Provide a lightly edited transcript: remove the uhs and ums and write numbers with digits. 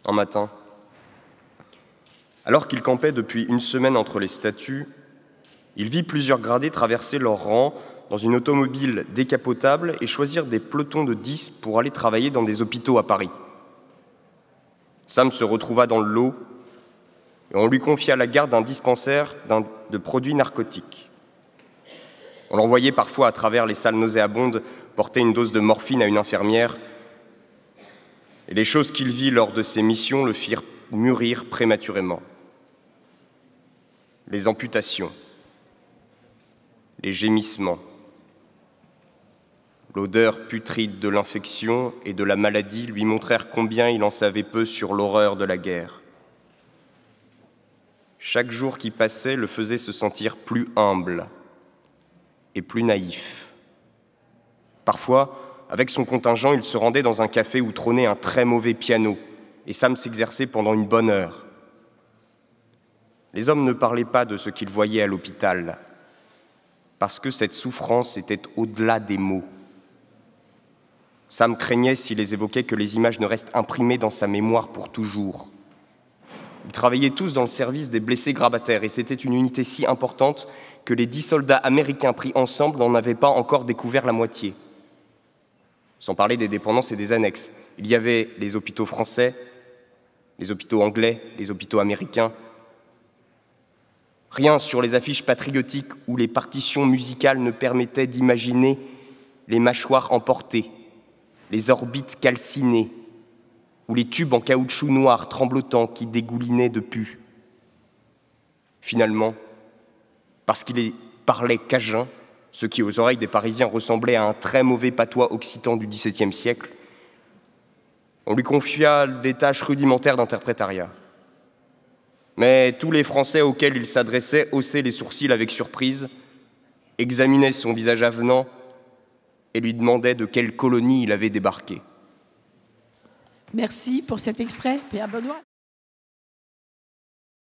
un matin. Alors qu'il campait depuis une semaine entre les statues, il vit plusieurs gradés traverser leurs rangs dans une automobile décapotable et choisir des pelotons de 10 pour aller travailler dans des hôpitaux à Paris. Sam se retrouva dans le lot et on lui confia la garde d'un dispensaire de produits narcotiques. On l'envoyait parfois à travers les salles nauséabondes porter une dose de morphine à une infirmière, et les choses qu'il vit lors de ses missions le firent mûrir prématurément. Les amputations, les gémissements, l'odeur putride de l'infection et de la maladie lui montrèrent combien il en savait peu sur l'horreur de la guerre. Chaque jour qui passait le faisait se sentir plus humble et plus naïf. Parfois, avec son contingent, il se rendait dans un café où trônait un très mauvais piano, et Sam s'exerçait pendant une bonne heure. Les hommes ne parlaient pas de ce qu'ils voyaient à l'hôpital, parce que cette souffrance était au-delà des mots. Sam craignait, s'il les évoquait, que les images ne restent imprimées dans sa mémoire pour toujours. Ils travaillaient tous dans le service des blessés grabataires, et c'était une unité si importante que les 10 soldats américains pris ensemble n'en avaient pas encore découvert la moitié. Sans parler des dépendances et des annexes. Il y avait les hôpitaux français, les hôpitaux anglais, les hôpitaux américains. Rien sur les affiches patriotiques ou les partitions musicales ne permettait d'imaginer les mâchoires emportées, les orbites calcinées, ou les tubes en caoutchouc noir tremblotants qui dégoulinaient de pus. Finalement, parce qu'il parlait cajun, ce qui aux oreilles des Parisiens ressemblait à un très mauvais patois occitan du XVIIe siècle, on lui confia des tâches rudimentaires d'interprétariat. Mais tous les Français auxquels il s'adressait haussaient les sourcils avec surprise, examinaient son visage avenant et lui demandaient de quelle colonie il avait débarqué. Merci pour cet extrait, Pierre Benoît.